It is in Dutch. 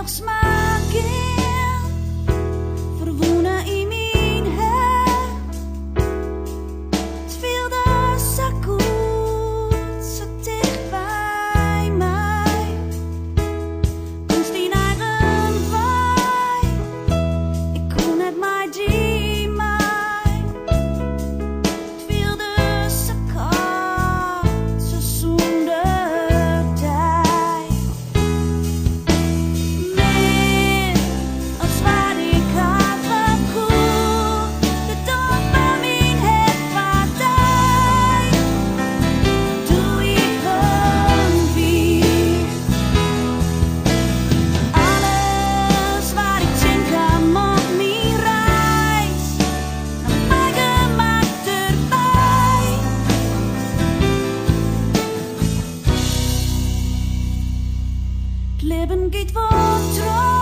nog smaken, verwoenen in mijn hart. Het wilde zo goed, zo dicht bij mij. Kunst in eigen wij, ik kon het mij die mij. Het wilde zo koud, zo zonder tijd. Meer als waar ik had verkocht, de dag bij mijn het partij. Doe ik een weer. Alles waar ik denk aan op mijn reis, naar mijn gemak erbij. Het leven geht weiter.